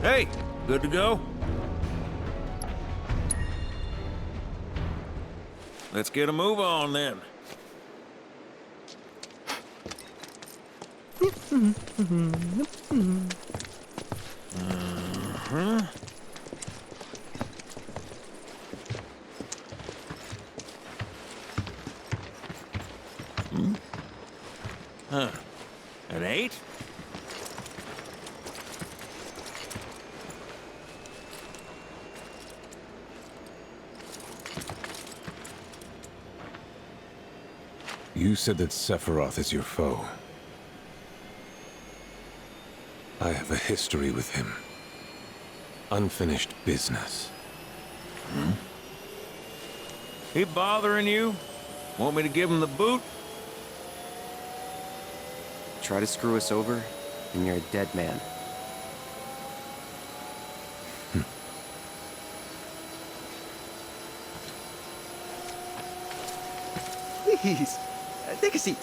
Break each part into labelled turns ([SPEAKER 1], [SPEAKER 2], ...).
[SPEAKER 1] Hey, good to go? Let's get a move on then. Huh. An 8?
[SPEAKER 2] You said that Sephiroth is your foe. I have a history with him. Unfinished business.
[SPEAKER 1] He bothering you? Want me to give him the boot?
[SPEAKER 3] Try to screw us over, and you're a dead man.
[SPEAKER 4] Please, take a seat.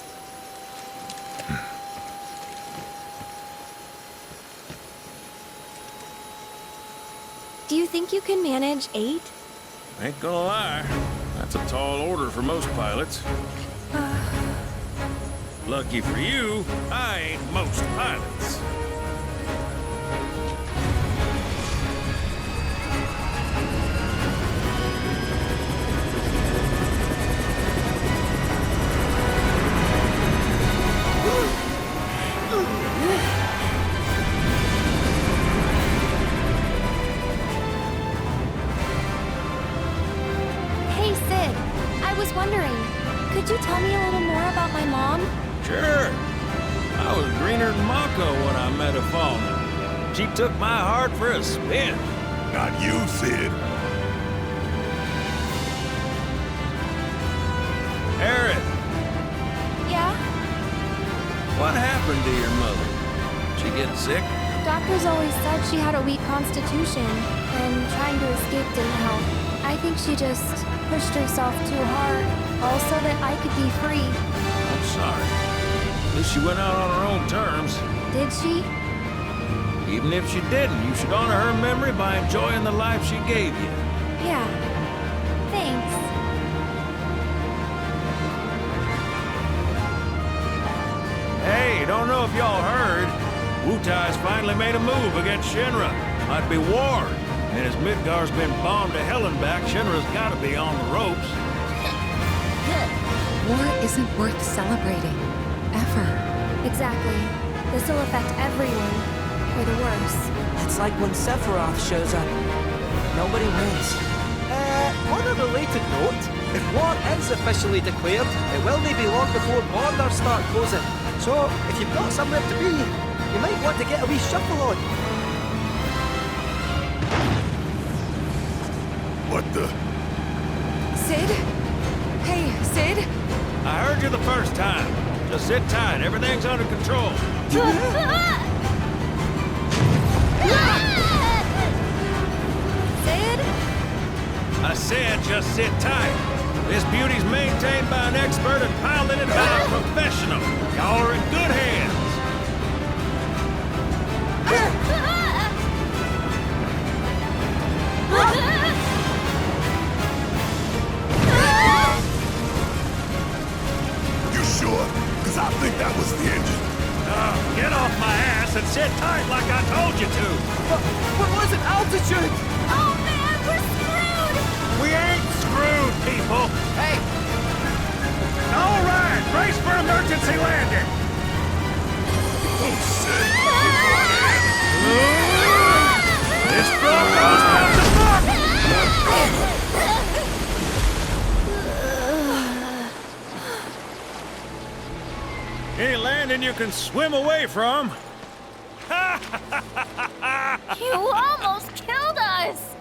[SPEAKER 5] Do you think you can manage 8?
[SPEAKER 1] Ain't gonna lie, that's a tall order for most pilots. Lucky for you, I ain't most pilots.
[SPEAKER 5] Hey, Sid. I was wondering, could you tell me a little more about my mom?
[SPEAKER 1] Sure. I was greener than Mako when I met her father. She took my heart for a spin.
[SPEAKER 6] Not you, Sid.
[SPEAKER 1] Aerith,
[SPEAKER 5] Yeah?
[SPEAKER 1] what happened to your mother? She get sick?
[SPEAKER 5] Doctors always said she had a weak constitution, and trying to escape didn't help. I think she just pushed herself too hard, all so that I could be free.
[SPEAKER 1] I'm sorry. At least she went out on her own terms.
[SPEAKER 5] Did she?
[SPEAKER 1] Even if she didn't, you should honor her memory by enjoying the life she gave you.
[SPEAKER 5] Yeah. Thanks.
[SPEAKER 1] Hey, don't know if y'all heard. Wutai's finally made a move against Shinra. Might be war. And as Midgar's been bombed to hell and back, Shinra's gotta be on the ropes.
[SPEAKER 7] War isn't worth celebrating. Ever.
[SPEAKER 5] Exactly. This'll affect everyone. For the worse.
[SPEAKER 4] It's like when Sephiroth shows up. Nobody wins. On a related note, if war is officially declared, it will be long before borders start closing. So, if you've got somewhere to be, you might want to get a wee shuffle on.
[SPEAKER 6] What the?
[SPEAKER 7] Sid? Hey, Sid?
[SPEAKER 1] I heard you the first time. Just sit tight, everything's under control.
[SPEAKER 5] Sid?
[SPEAKER 1] I said just sit tight. This beauty's maintained by an expert and piloted by a professional. Y'all are in good hands.
[SPEAKER 6] You sure? Because I think that was the engine.
[SPEAKER 1] Get off my ass and sit tight like I told you to.
[SPEAKER 4] What was it? Altitude!
[SPEAKER 5] Oh man, we're screwed!
[SPEAKER 1] We ain't screwed, people.
[SPEAKER 4] Hey!
[SPEAKER 1] All right, brace for emergency landing.
[SPEAKER 6] Oh, shit.
[SPEAKER 1] This Bronco's got the fuck! Any landing you can swim away from.
[SPEAKER 5] You almost killed us!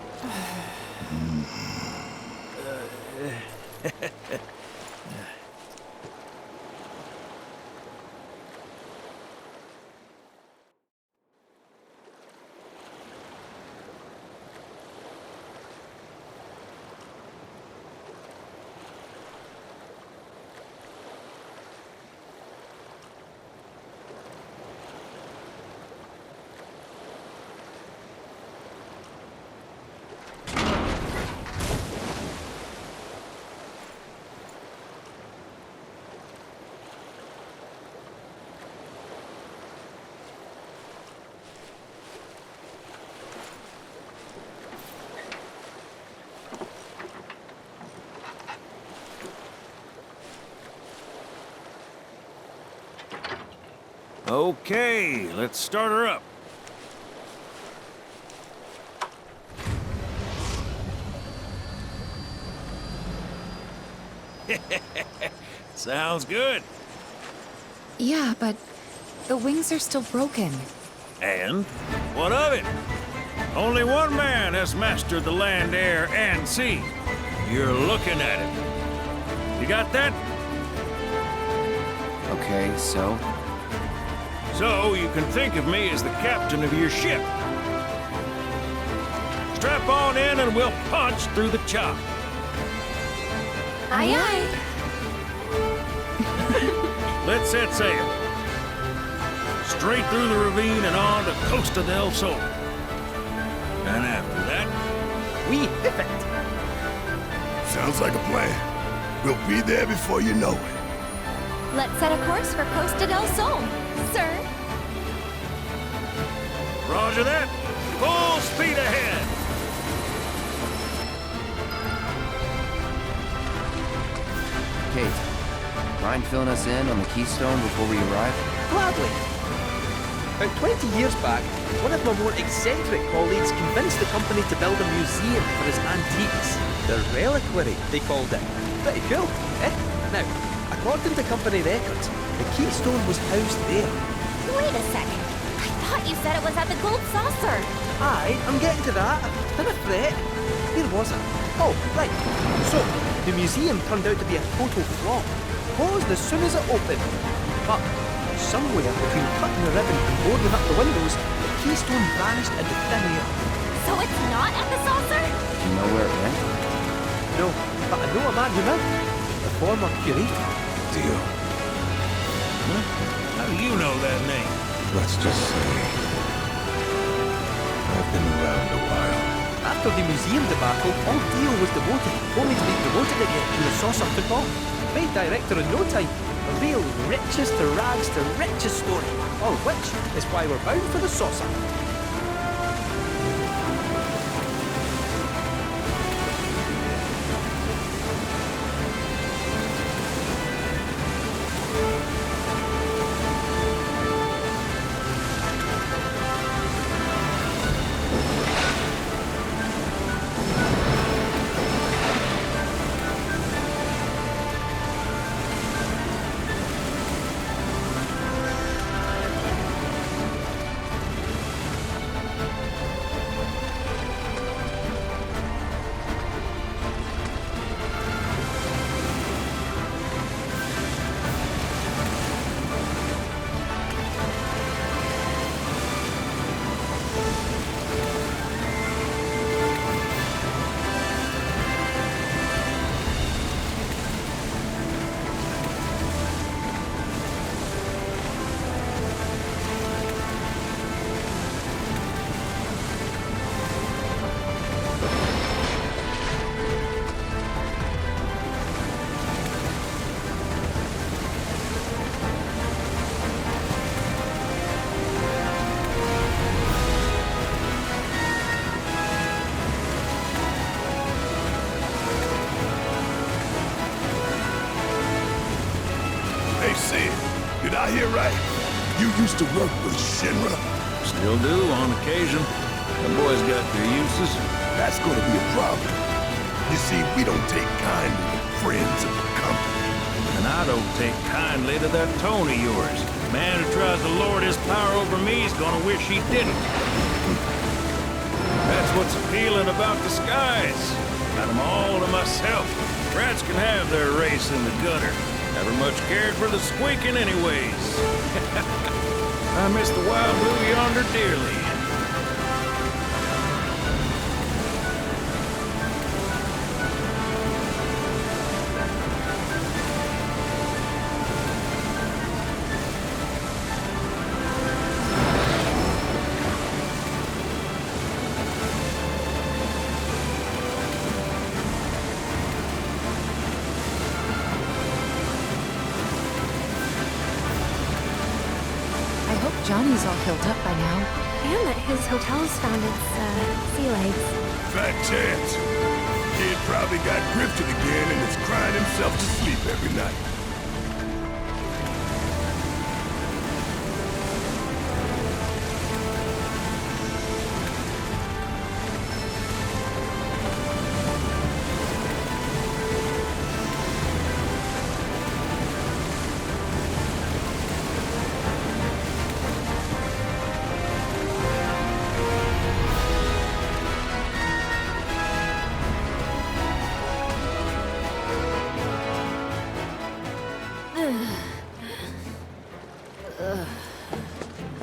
[SPEAKER 1] Okay, let's start her up. Sounds good.
[SPEAKER 7] Yeah, but the wings are still broken.
[SPEAKER 1] And what of it? Only one man has mastered the land, air, and sea. You're looking at it. You got that?
[SPEAKER 3] Okay, so?
[SPEAKER 1] So you can think of me as the captain of your ship. Strap on in and we'll punch through the chop.
[SPEAKER 5] Aye, aye.
[SPEAKER 1] Let's set sail. Straight through the ravine and on to Costa del Sol. And after that,
[SPEAKER 4] We hip it.
[SPEAKER 6] Sounds like a plan. We'll be there before you know it.
[SPEAKER 5] Let's set a course for Costa del Sol, sir.
[SPEAKER 1] roger that. Full speed ahead.
[SPEAKER 3] Kate, mind filling us in on the Keystone before we arrive?
[SPEAKER 4] Gladly. About 20 years back, one of my more eccentric colleagues convinced the company to build a museum for his antiques. The reliquary, they called it. Pretty cool, eh? Now, according to company records, the Keystone was housed there.
[SPEAKER 5] Wait a second. I thought you said it was at the Gold Saucer.
[SPEAKER 4] Aye, I'm getting to that. Dinna fret. Where was it? Oh, right. So, the museum turned out to be a total flop. Closed as soon as it opened. But somewhere between cutting the ribbon and boarding up the windows, the Keystone vanished into thin air.
[SPEAKER 5] So it's not at the saucer?
[SPEAKER 3] Do you know where it went?
[SPEAKER 4] No, but I know a man who will. The former curator.
[SPEAKER 2] Deal.
[SPEAKER 1] How do you know that name?
[SPEAKER 2] Let's just say I've been around a while.
[SPEAKER 4] After the museum debacle, all Dio was demoted, only to be promoted again when the saucer took off. Made director in no time. A real riches to rags to riches story. All which is why we're bound for the saucer.
[SPEAKER 6] Hey, Sid, did I hear right? You used to work with Shinra?
[SPEAKER 1] Still do on occasion. The boys got their uses.
[SPEAKER 6] That's gonna be a problem. You see, we don't take kindly to friends of the company.
[SPEAKER 1] And I don't take kindly to that tone of yours. Man who tries to lord his power over me is gonna wish he didn't. That's what's appealing about the skies. Got them all to myself. Rats can have their race in the gutter. Never much cared for the squeaking anyways. I miss the wild blue yonder dearly.
[SPEAKER 7] I hope Johnny's all healed up by now.
[SPEAKER 5] And that his hotel's found its, sea legs.
[SPEAKER 6] Fat chance. Kid probably got grifted again and is crying himself to sleep every night.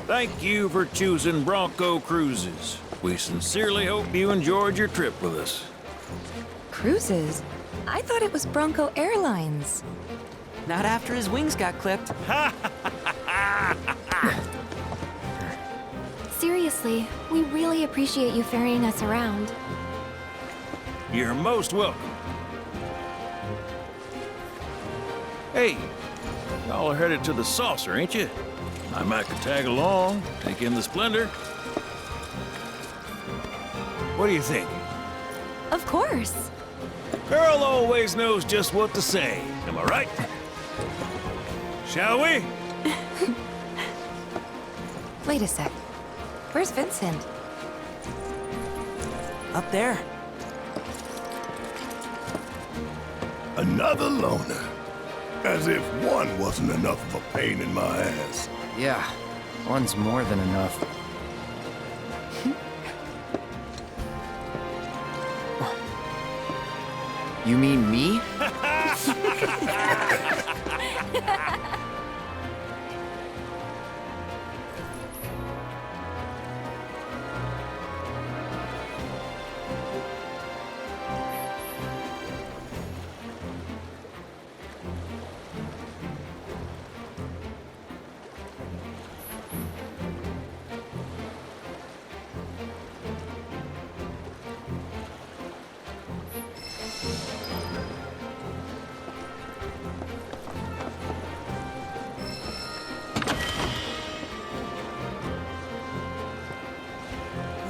[SPEAKER 1] Thank you for choosing Bronco Cruises. We sincerely hope you enjoyed your trip with us.
[SPEAKER 7] Cruises? I thought it was Bronco Airlines.
[SPEAKER 4] Not after his wings got clipped.
[SPEAKER 5] Seriously, we really appreciate you ferrying us around.
[SPEAKER 1] You're most welcome. Hey, y'all are headed to the Saucer, ain't you? I might could tag along, take in the splendor. What do you think?
[SPEAKER 5] Of course.
[SPEAKER 1] Girl always knows just what to say. Am I right? Shall we?
[SPEAKER 7] Wait a sec. Where's Vincent?
[SPEAKER 4] Up there.
[SPEAKER 6] Another loner. As if one wasn't enough of a pain in my ass.
[SPEAKER 3] Yeah, one's more than enough. You mean me?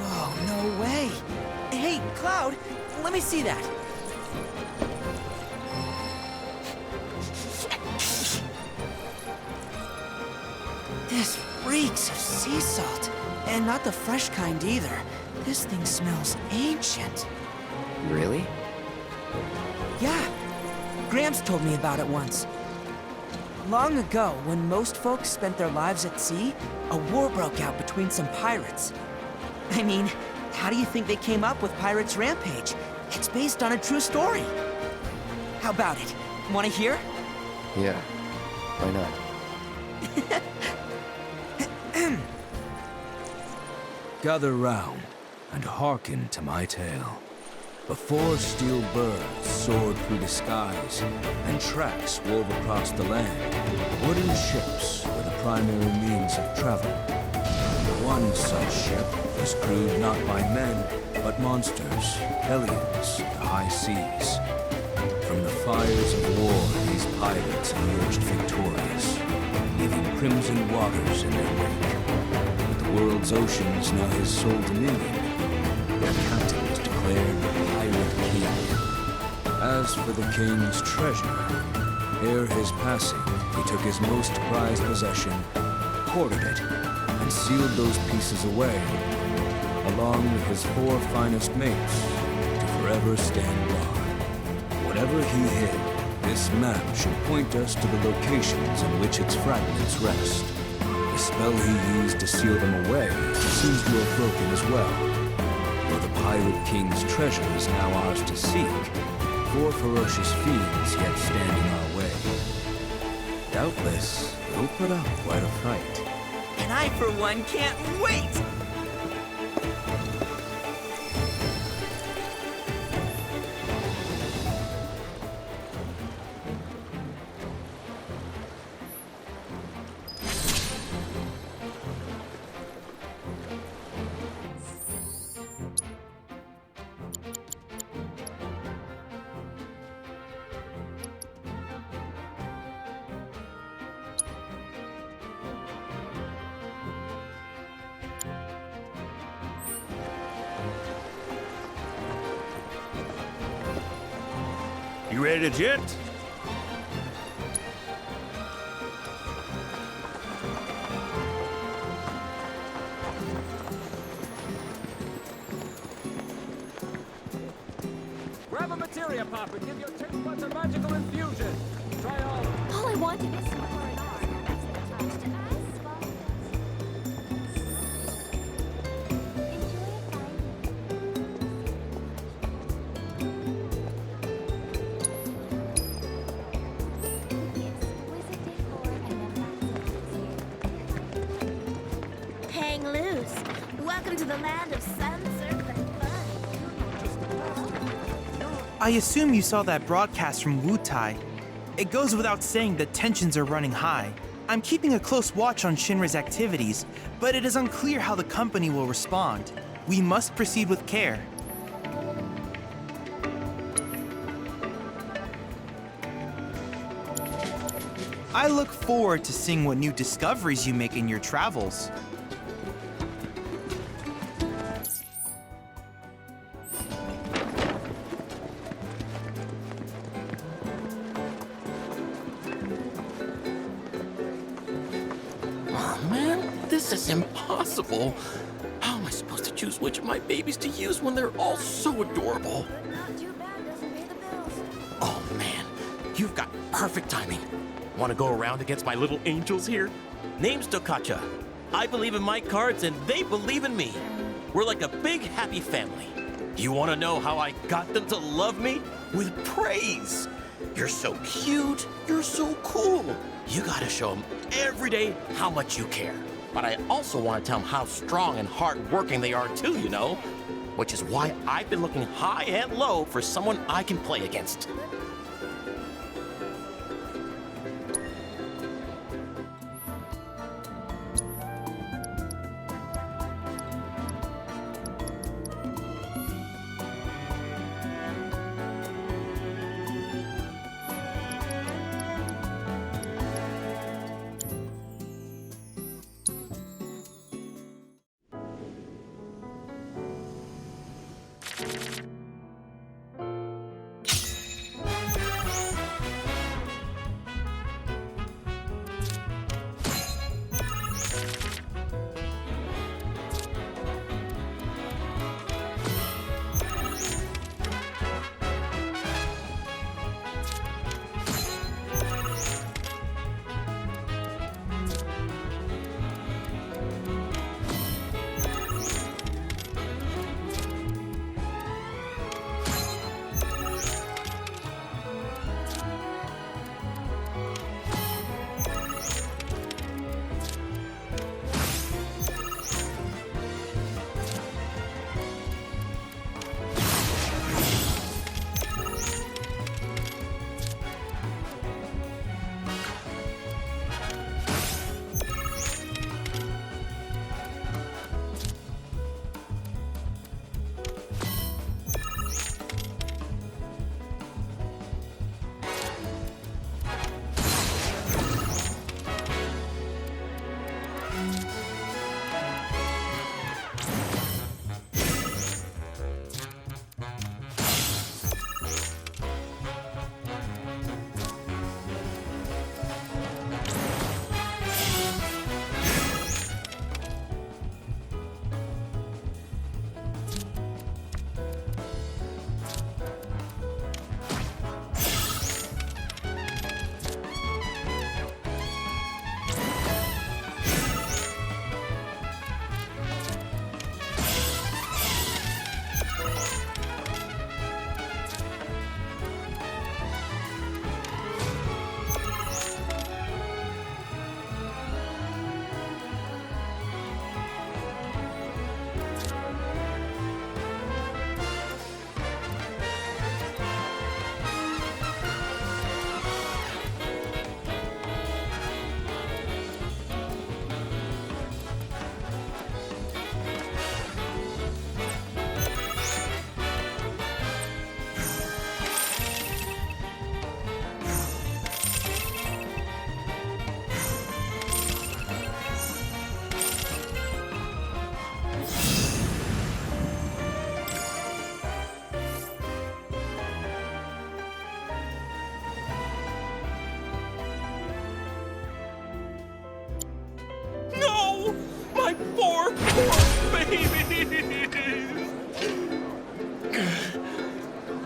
[SPEAKER 4] Whoa, no way. Hey, Cloud, let me see that. This reeks of sea salt. And not the fresh kind either. This thing smells ancient.
[SPEAKER 3] Really?
[SPEAKER 4] Yeah. Gramps told me about it once. Long ago, when most folks spent their lives at sea, a war broke out between some pirates. I mean, how do you think they came up with Pirates Rampage? It's based on a true story. How about it? Want to hear?
[SPEAKER 3] Yeah. Why not?
[SPEAKER 8] Gather round and hearken to my tale. Before steel birds soared through the skies and tracks wove across the land, wooden ships were the primary means of travel. One such ship was crewed not by men, but monsters, hellions, the high seas. From the fires of war, these pirates emerged victorious, leaving crimson waters in their wake. But the world's oceans now his sole dominion. Their captain was declared Pirate King. As for the king's treasure, ere his passing, he took his most prized possession, hoarded it, and sealed those pieces away, along with his 4 finest mates, to forever stand guard. Whatever he hid, this map should point us to the locations in which its fragments rest. The spell he used to seal them away seems to have broken as well. Though the Pirate King's treasure is now ours to seek, 4 ferocious fiends yet stand in our way. Doubtless, they'll put up quite a fight.
[SPEAKER 4] And I, for one, can't wait!
[SPEAKER 1] You ready to jet?
[SPEAKER 9] Grab a materia pop and give your taste buds a magical infusion. Try all.
[SPEAKER 5] All I wanted is some R&R.
[SPEAKER 10] Welcome to the land of sun, surf, and fun.
[SPEAKER 11] I assume you saw that broadcast from Wutai. It goes without saying that tensions are running high. I'm keeping a close watch on Shinra's activities, but it is unclear how the company will respond. We must proceed with care. I look forward to seeing what new discoveries you make in your travels.
[SPEAKER 12] Oh man, this is impossible. How am I supposed to choose which of my babies to use when they're all so adorable?
[SPEAKER 10] Not too bad, doesn't pay the bills.
[SPEAKER 12] Oh man, you've got perfect timing. Want to go around against my little angels here? Name's Tokacha. I believe in my cards and they believe in me. We're like a big happy family. You want to know how I got them to love me? With praise. You're so cute. You're so cool. You gotta show them every day how much you care. But I also want to tell them how strong and hardworking they are too, you know? Which is why I've been looking high and low for someone I can play against.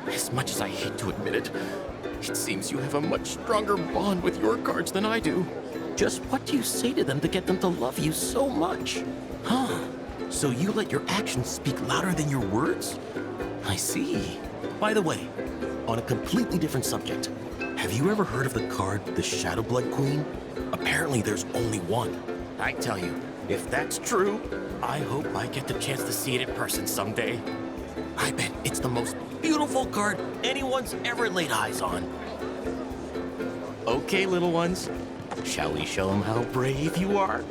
[SPEAKER 12] As much as I hate to admit it, it seems you have a much stronger bond with your cards than I do. Just what do you say to them to get them to love you so much? Huh? So you let your actions speak louder than your words? I see. By the way, on a completely different subject, have you ever heard of the card, the Shadow Blood Queen? Apparently there's only one. I tell you, If that's true, I hope I get the chance to see it in person someday. I bet it's the most beautiful card anyone's ever laid eyes on. Okay, little ones, shall we show them how brave you are?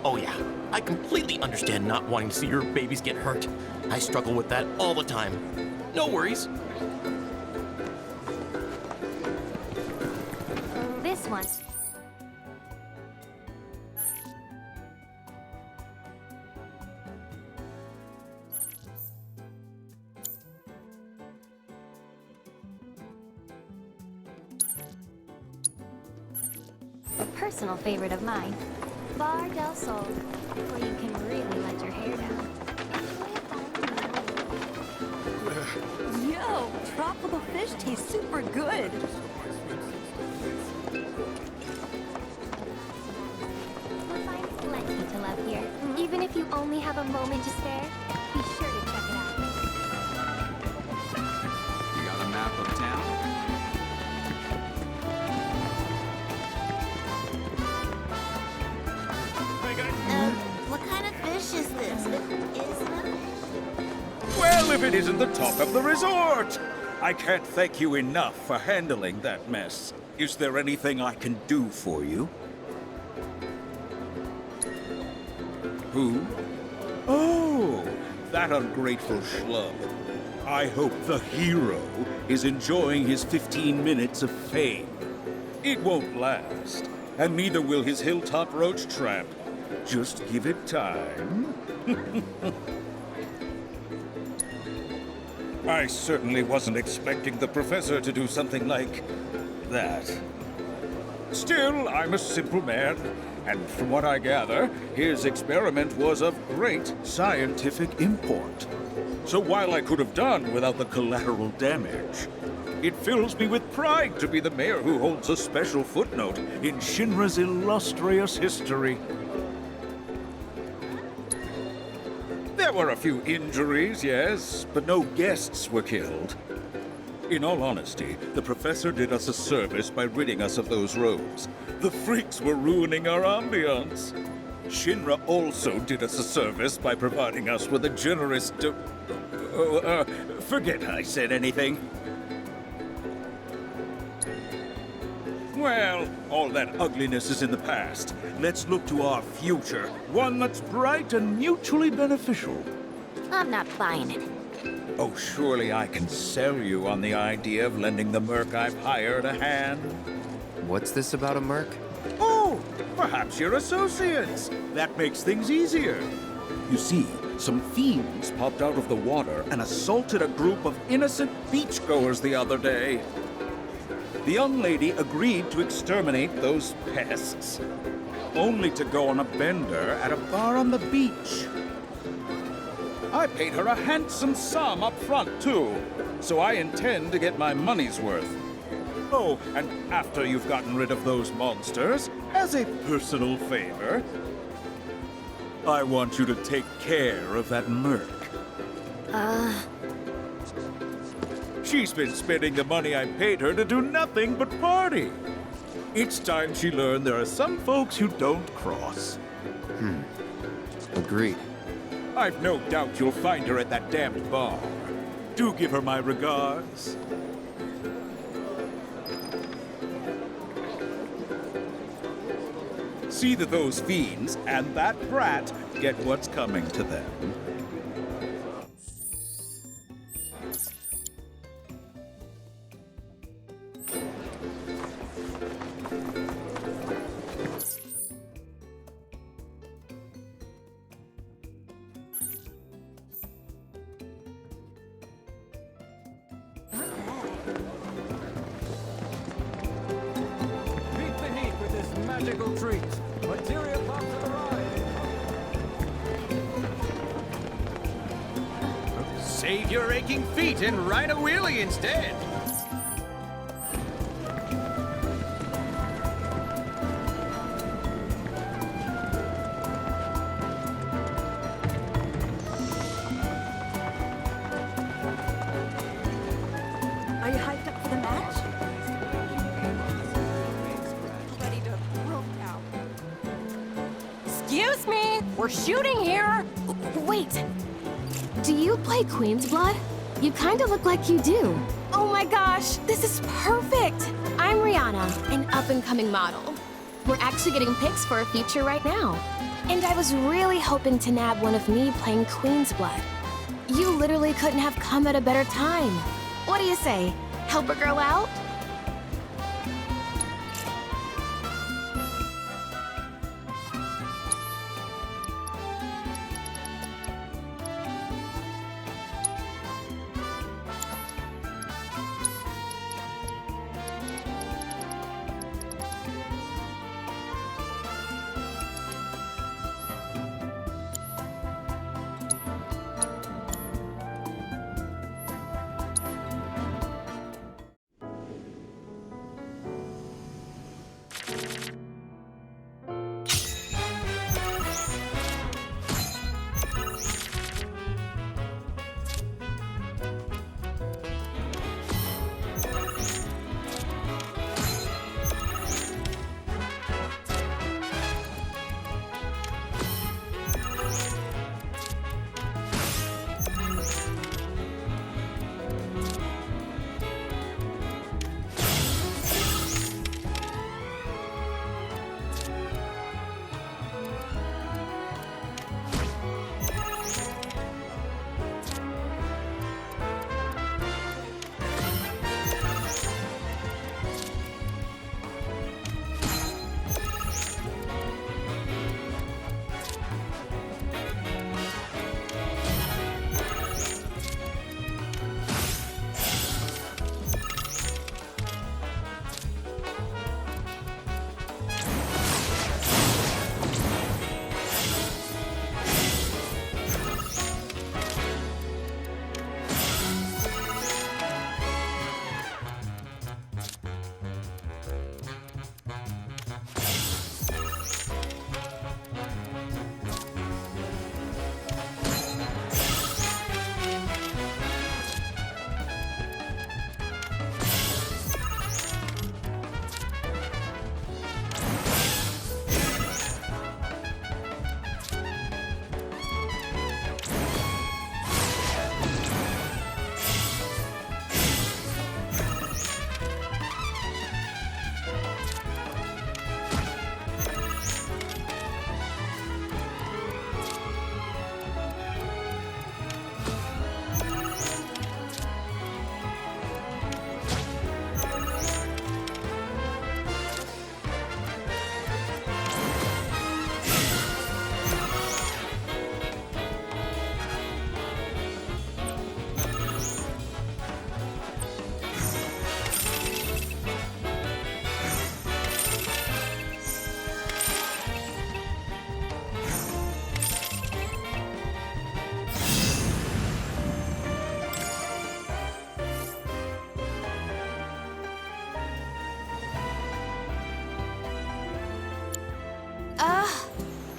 [SPEAKER 12] Oh yeah, I completely understand not wanting to see your babies get hurt. I struggle with that all the time. No worries.
[SPEAKER 10] This one. A personal favorite of mine. Bar del Sol, where you can really let your hair down.
[SPEAKER 7] Yo, tropical fish tastes super good.
[SPEAKER 10] You'll find plenty to love here. Even if you only have a moment to spare, be sure to check it out.
[SPEAKER 13] You got a map of town?
[SPEAKER 10] What kind of fish is this?
[SPEAKER 14] Well, if it isn't the top of the resort! I can't thank you enough for handling that mess. Is there anything I can do for you? Who? Oh, that ungrateful schlub. I hope the hero is enjoying his 15 minutes of fame. It won't last, and neither will his hilltop roach trap. Just give it time. I certainly wasn't expecting the professor to do something like that. Still, I'm a simple man, and from what I gather, his experiment was of great scientific import. So while I could have done without the collateral damage, it fills me with pride to be the mayor who holds a special footnote in Shinra's illustrious history. There were a few injuries, yes, but no guests were killed. In all honesty, the professor did us a service by ridding us of those robes. The freaks were ruining our ambiance. Shinra also did us a service by providing us with a generous forget I said anything. Well, all that ugliness is in the past. Let's look to our future, one that's bright and mutually beneficial.
[SPEAKER 10] I'm not buying it.
[SPEAKER 14] Oh, surely I can sell you on the idea of lending the merc I've hired a hand.
[SPEAKER 3] What's this about a merc?
[SPEAKER 14] Oh, perhaps you're associates. That makes things easier. You see, some fiends popped out of the water and assaulted a group of innocent beachgoers the other day. The young lady agreed to exterminate those pests, only to go on a bender at a bar on the beach. I paid her a handsome sum up front, too, so I intend to get my money's worth. Oh, and after you've gotten rid of those monsters, as a personal favor, I want you to take care of that merc. She's been spending the money I paid her to do nothing but party. It's time she learned there are some folks who don't cross.
[SPEAKER 3] Agreed.
[SPEAKER 14] I've no doubt you'll find her at that damned bar. Do give her my regards. See that those fiends and that brat get what's coming to them.
[SPEAKER 9] Beat the heat with this magical treat. Materia pops have arrived.
[SPEAKER 4] Save your aching feet and ride a wheelie instead.
[SPEAKER 7] Are you hyped up for the match? Ready to rope out.
[SPEAKER 15] Excuse me, we're shooting here.
[SPEAKER 10] Wait. Do you play Queen's Blood? You kind of look like you do. Oh my gosh, this is perfect. I'm Rihanna, an up-and-coming model. We're actually getting pics for a feature right now. And I was really hoping to nab one of me playing Queen's Blood. You literally couldn't have come at a better time. What do you say? Help a girl out?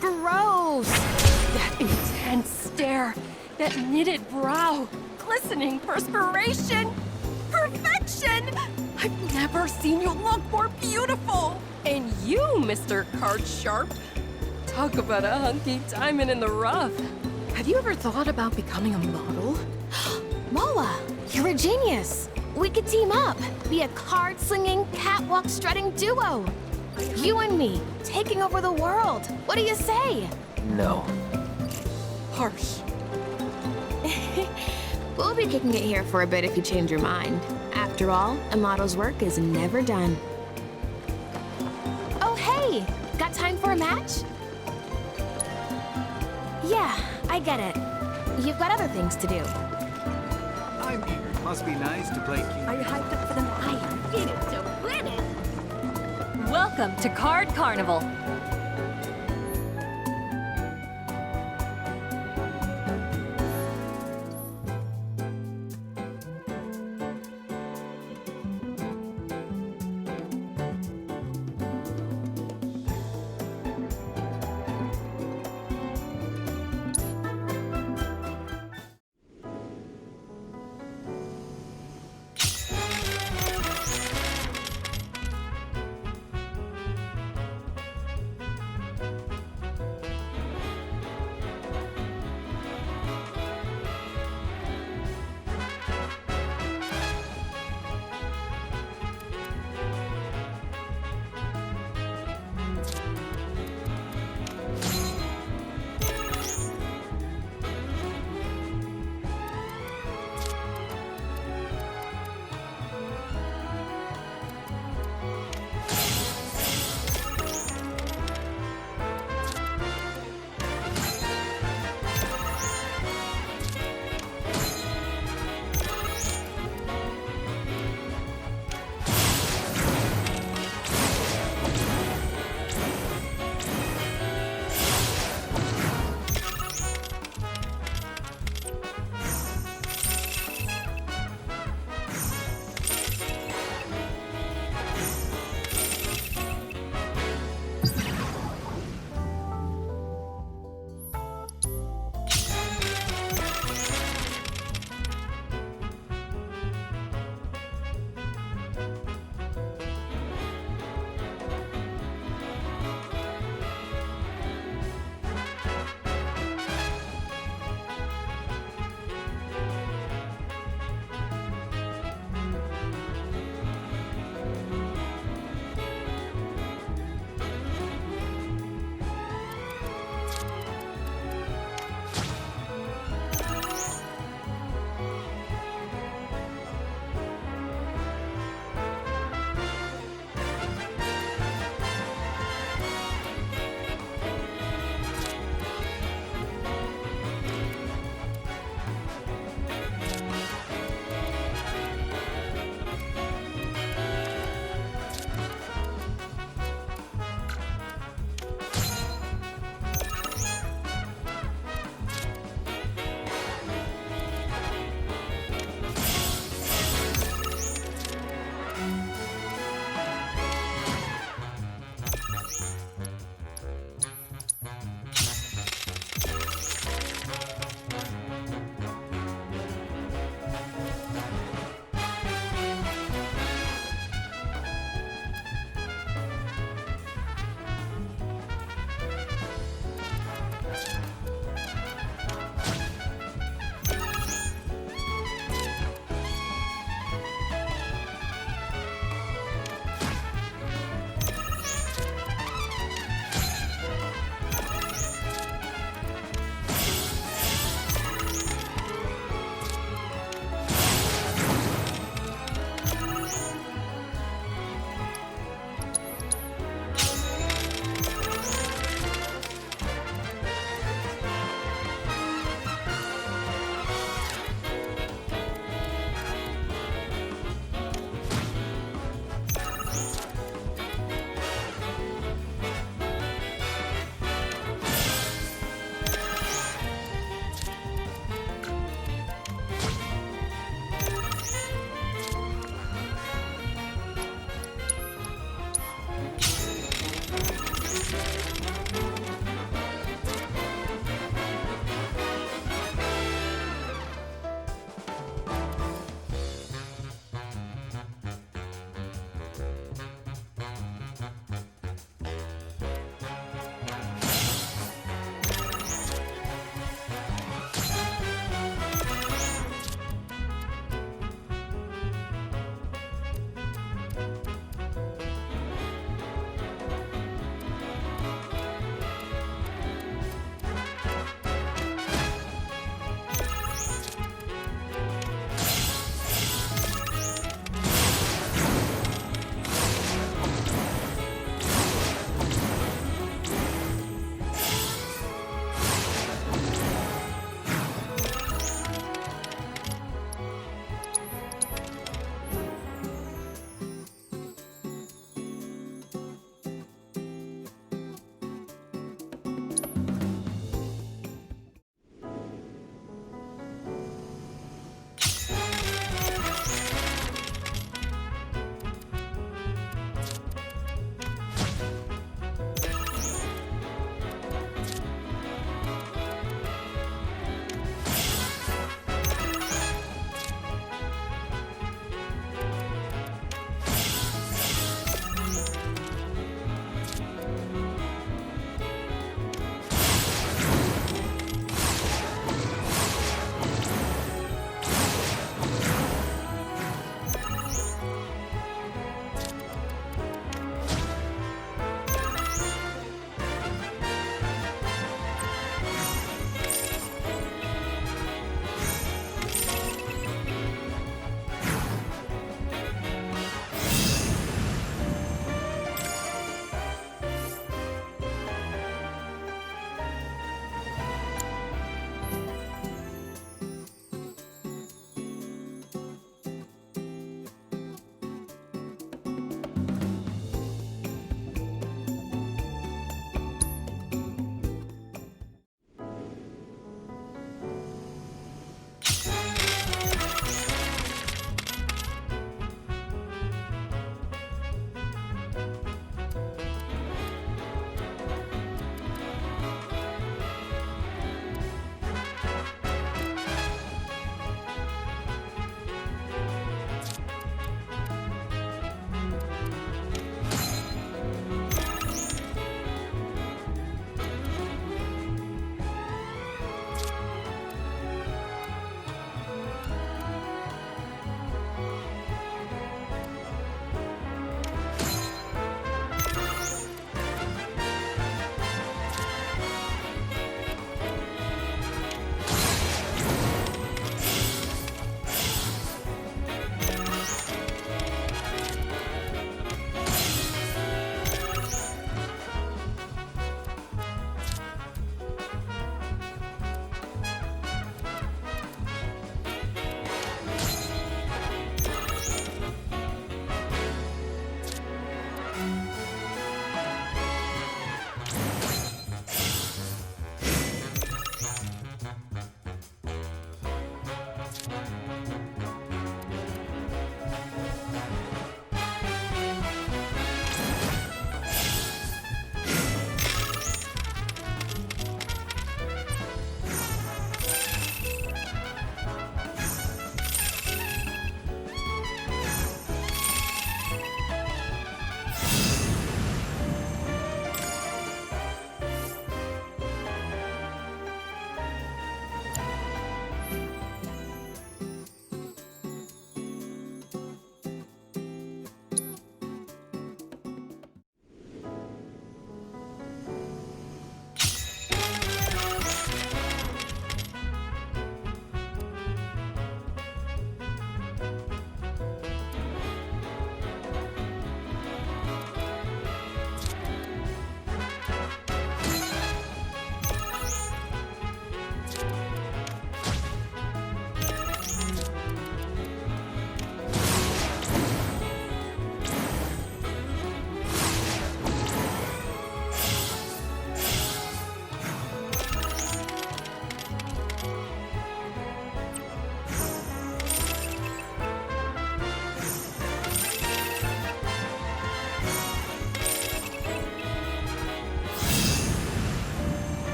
[SPEAKER 15] Gross! That intense stare, that knitted brow, glistening perspiration, perfection! I've never seen you look more beautiful! And you, Mr. Card Sharp, talk about a hunky diamond in the rough. Have you ever thought about becoming a model?
[SPEAKER 10] Moa, you're a genius. We could team up, be a card-slinging, catwalk-strutting duo. You and me, taking over the world. What do you say?
[SPEAKER 4] No.
[SPEAKER 15] Harsh.
[SPEAKER 10] We'll be kicking it here for a bit if you change your mind. After all, a model's work is never done. Oh, hey! Got time for a match? Yeah, I get it. You've got other things to do.
[SPEAKER 13] I'm eager. Must be nice to play King.
[SPEAKER 15] Are you hyped up for the night?
[SPEAKER 10] I am feeling to win it!
[SPEAKER 15] Welcome to Card Carnival.